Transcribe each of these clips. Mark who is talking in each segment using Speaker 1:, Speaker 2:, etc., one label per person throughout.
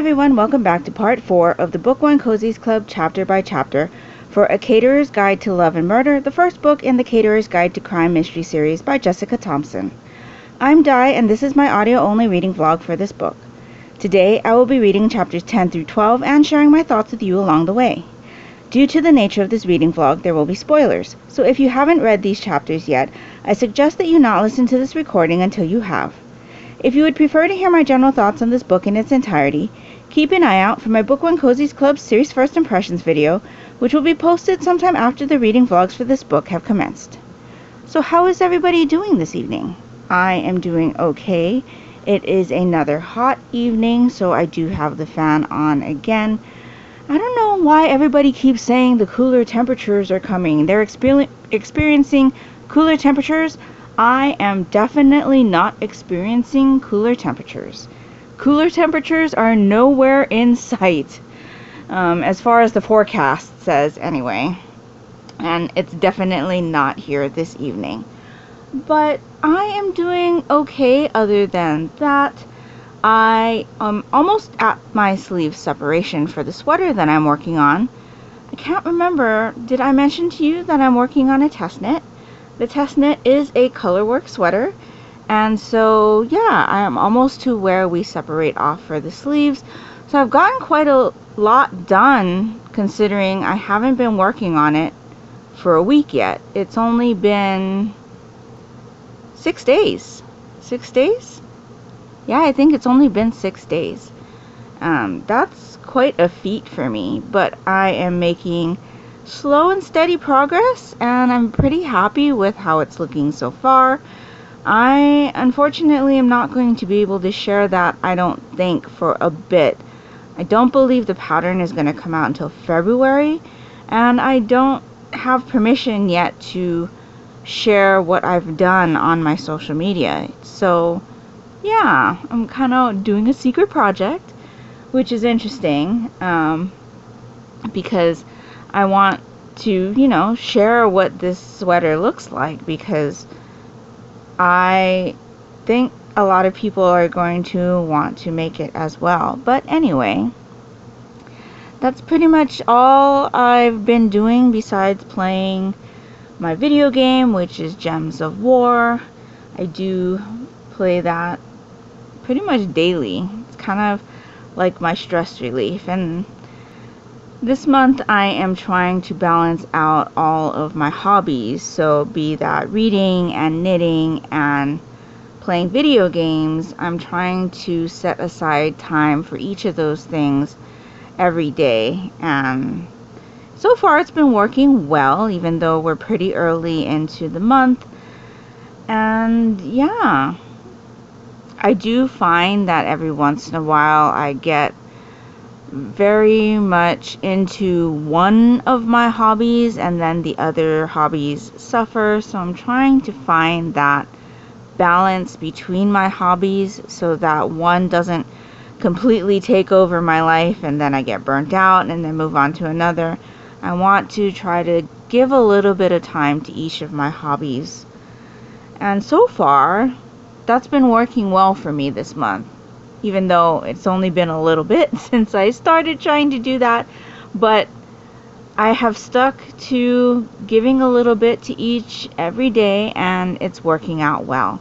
Speaker 1: everyone, welcome back to part 4 of the Book One Cozies Club chapter by chapter for A Caterer's Guide to Love and Murder, the first book in the Caterer's Guide to Crime Mystery series by Jessica Thompson. I'm Di, and this is my audio-only reading vlog for this book. Today, I will be reading chapters 10 through 12 and sharing my thoughts with you along the way. Due to the nature of this reading vlog, there will be spoilers, so if you haven't read these chapters yet, I suggest that you not listen to this recording until you have. If you would prefer to hear my general thoughts on this book in its entirety, keep an eye out for my Book One Cozies Club Series First Impressions video, which will be posted sometime after the reading vlogs for this book have commenced. So how is everybody doing this evening? I am doing okay. It is another hot evening, so I do have the fan on again. I don't know why everybody keeps saying the cooler temperatures are coming. They're experiencing cooler temperatures. I am definitely not experiencing cooler temperatures. Cooler temperatures are nowhere in sight, as far as the forecast says anyway. And it's definitely not here this evening. But I am doing okay other than that. I am almost at my sleeve separation for the sweater that I'm working on. I can't remember, did I mention to you that I'm working on a test knit? The test knit is a colorwork sweater, and so yeah, I am almost to where we separate off for the sleeves. So I've gotten quite a lot done considering I haven't been working on it for a week yet. It's only been 6 days. 6 days? Yeah, I think it's only been 6 days. That's quite a feat for me, but I am making slow and steady progress, and I'm pretty happy with how it's looking so far. I unfortunately am not going to be able to share that, I don't think, for a bit. I don't believe the pattern is going to come out until February, and I don't have permission yet to share what I've done on my social media. So yeah, I'm kind of doing a secret project, which is interesting, because I want to, share what this sweater looks like, because I think a lot of people are going to want to make it as well. But anyway, that's pretty much all I've been doing besides playing my video game, which is Gems of War. I do play that pretty much daily. It's kind of like my stress relief, and this month I am trying to balance out all of my hobbies, so be that reading and knitting and playing video games. I'm trying to set aside time for each of those things every day, and so far it's been working well, even though we're pretty early into the month. And yeah, I do find that every once in a while I get very much into one of my hobbies and then the other hobbies suffer, so I'm trying to find that balance between my hobbies so that one doesn't completely take over my life and then I get burnt out and then move on to another. I want to try to give a little bit of time to each of my hobbies, and so far that's been working well for me this month. Even though it's only been a little bit since I started trying to do that, but I have stuck to giving a little bit to each every day, and it's working out well.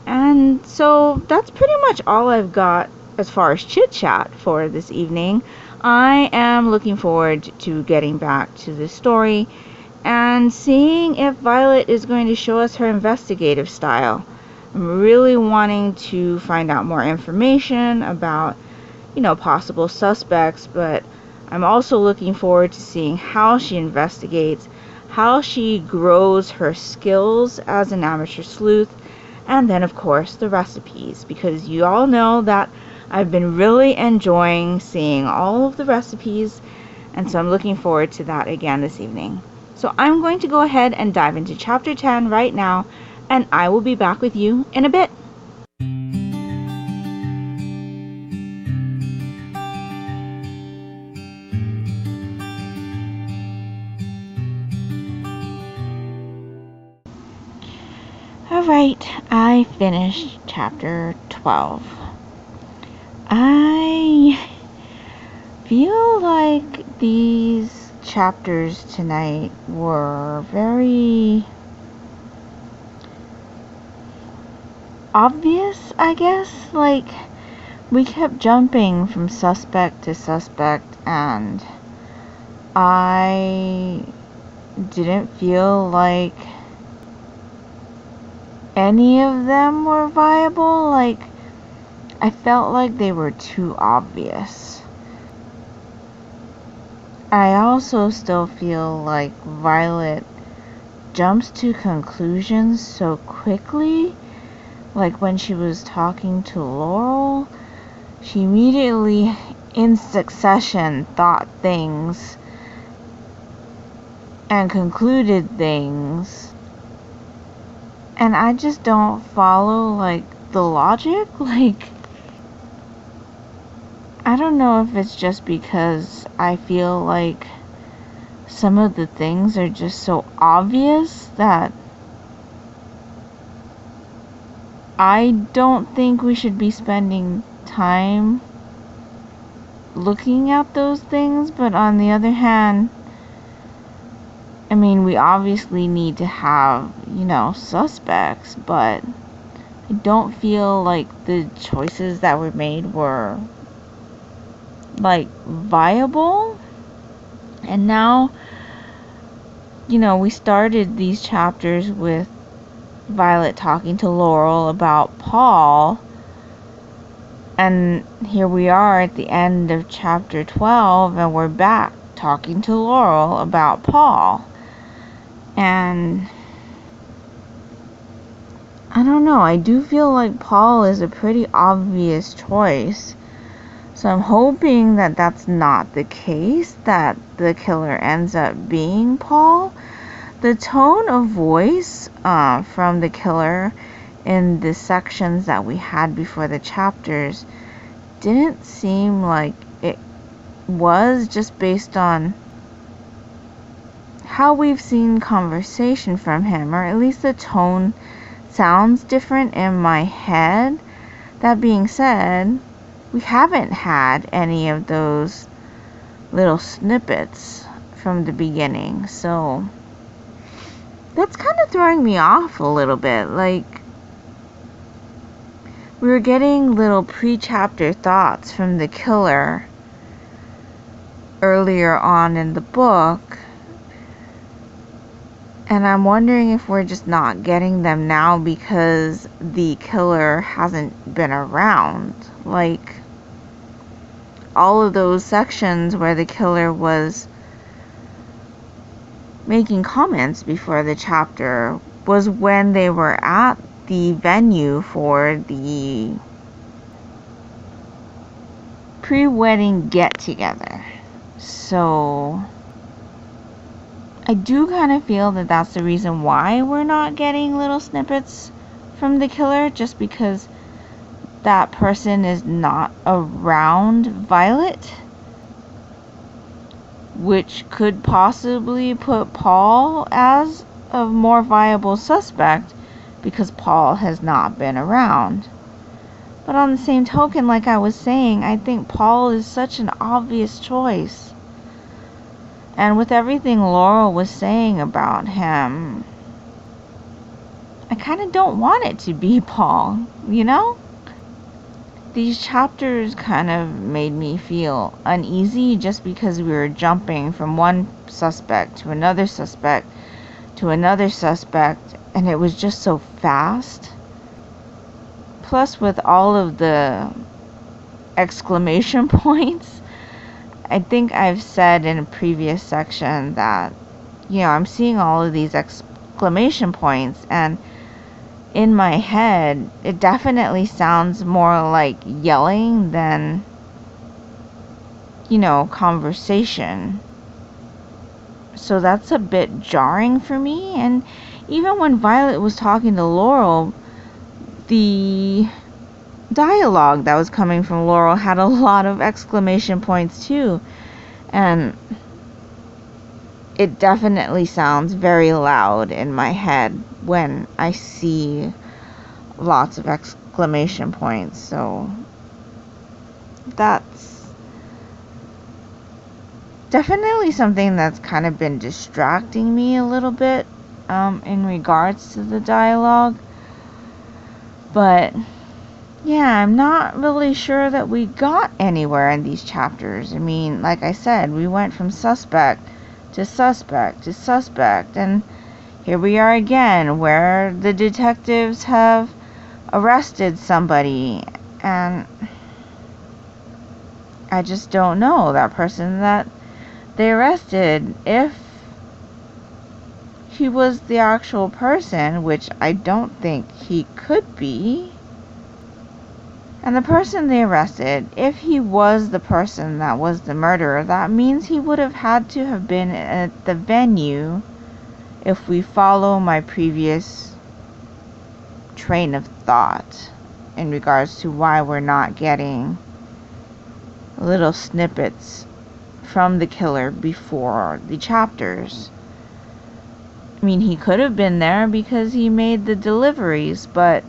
Speaker 1: And so that's pretty much all I've got as far as chit chat for this evening. I am looking forward to getting back to the story and seeing if Violet is going to show us her investigative style. I'm really wanting to find out more information about, possible suspects, but I'm also looking forward to seeing how she investigates, how she grows her skills as an amateur sleuth, and then of course the recipes, because you all know that I've been really enjoying seeing all of the recipes, and so I'm looking forward to that again this evening. So I'm going to go ahead and dive into chapter 10 right now, and I will be back with you in a bit. Alright, I finished chapter 12. I feel like these chapters tonight were very obvious, I guess. Like, we kept jumping from suspect to suspect, and I didn't feel like any of them were viable. Like, I felt like they were too obvious. I also still feel like Violet jumps to conclusions so quickly. Like when she was talking to Laurel, she immediately, in succession, thought things and concluded things. And I just don't follow, like, the logic. Like, I don't know if it's just because I feel like some of the things are just so obvious that I don't think we should be spending time looking at those things. But on the other hand, I mean, we obviously need to have, suspects, but I don't feel like the choices that were made were, like, viable. And now, we started these chapters with Violet talking to Laurel about Paul, and here we are at the end of chapter 12, and we're back talking to Laurel about Paul. And I don't know, I do feel like Paul is a pretty obvious choice. So I'm hoping that that's not the case, that the killer ends up being Paul. The tone of voice from the killer in the sections that we had before the chapters didn't seem like it was, just based on how we've seen conversation from him, or at least the tone sounds different in my head. That being said, we haven't had any of those little snippets from the beginning, so that's kind of throwing me off a little bit. Like, we were getting little pre-chapter thoughts from the killer earlier on in the book, and I'm wondering if we're just not getting them now because the killer hasn't been around. Like, all of those sections where the killer was making comments before the chapter was when they were at the venue for the pre-wedding get-together. So I do kind of feel that that's the reason why we're not getting little snippets from the killer, just because that person is not around Violet, which could possibly put Paul as a more viable suspect because Paul has not been around. But on the same token, like I was saying, I think Paul is such an obvious choice. And with everything Laurel was saying about him, I kind of don't want it to be Paul, These chapters kind of made me feel uneasy just because we were jumping from one suspect to another suspect to another suspect, and it was just so fast. Plus, with all of the exclamation points, I think I've said in a previous section that, I'm seeing all of these exclamation points, and in my head, it definitely sounds more like yelling than, conversation. So that's a bit jarring for me. And even when Violet was talking to Laurel, the dialogue that was coming from Laurel had a lot of exclamation points too. And it definitely sounds very loud in my head when I see lots of exclamation points. So that's definitely something that's kind of been distracting me a little bit in regards to the dialogue. But yeah, I'm not really sure that we got anywhere in these chapters. I mean, like I said, we went from suspect to suspect to suspect, and here we are again where the detectives have arrested somebody, and I just don't know that person that they arrested, if he was the actual person, which I don't think he could be. And the person they arrested, if he was the person that was the murderer, that means he would have had to have been at the venue, if we follow my previous train of thought in regards to why we're not getting little snippets from the killer before the chapters. I mean, he could have been there because he made the deliveries, but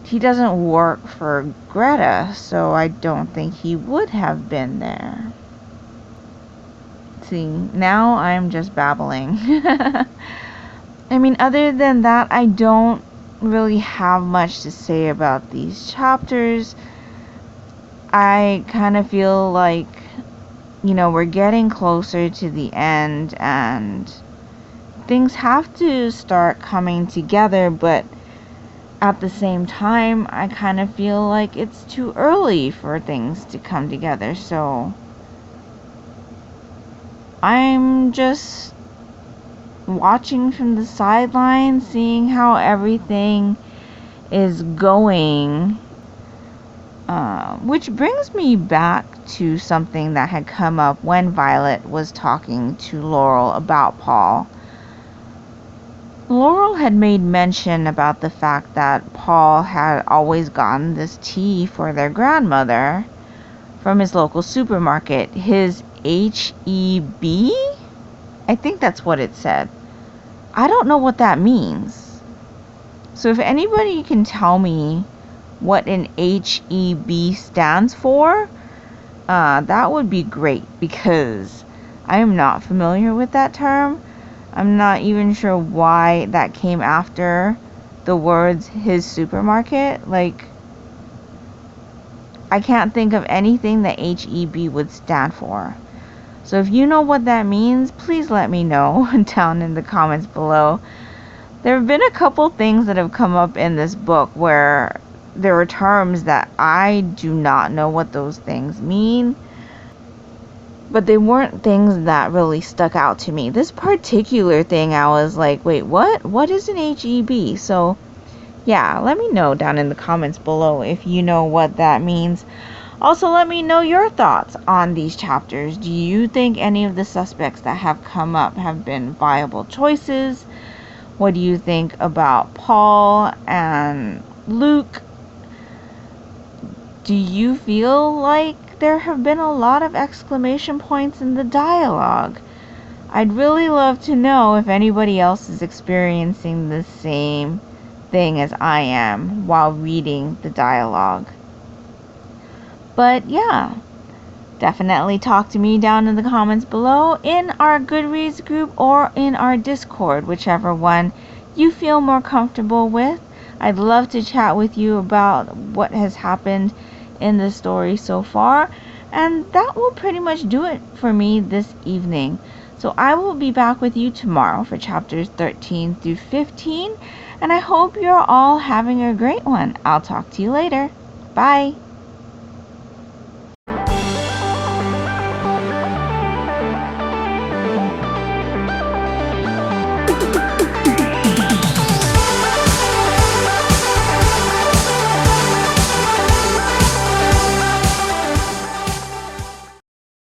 Speaker 1: he doesn't work for Greta, so I don't think he would have been there. See, now I'm just babbling. I mean, other than that, I don't really have much to say about these chapters. I kind of feel like, we're getting closer to the end, and things have to start coming together, but at the same time, I kind of feel like it's too early for things to come together, so I'm just watching from the sidelines, seeing how everything is going, which brings me back to something that had come up when Violet was talking to Laurel about Paul. Laurel had made mention about the fact that Paul had always gotten this tea for their grandmother from his local supermarket, his H-E-B? I think that's what it said. I don't know what that means. So if anybody can tell me what an H-E-B stands for, that would be great, because I am not familiar with that term. I'm not even sure why that came after the words his supermarket. Like, I can't think of anything that H-E-B would stand for. So if you know what that means, please let me know down in the comments below. There have been a couple things that have come up in this book where there are terms that I do not know what those things mean, but they weren't things that really stuck out to me. This particular thing, I was like, wait, what? What is an H-E-B? So yeah, let me know down in the comments below if you know what that means. Also, let me know your thoughts on these chapters. Do you think any of the suspects that have come up have been viable choices? What do you think about Paul and Luke? Do you feel like there have been a lot of exclamation points in the dialogue? I'd really love to know if anybody else is experiencing the same thing as I am while reading the dialogue. But yeah, definitely talk to me down in the comments below, in our Goodreads group or in our Discord, whichever one you feel more comfortable with. I'd love to chat with you about what has happened in the story so far, and that will pretty much do it for me this evening. So I will be back with you tomorrow for chapters 13 through 15, and I hope you're all having a great one. I'll talk to you later. Bye.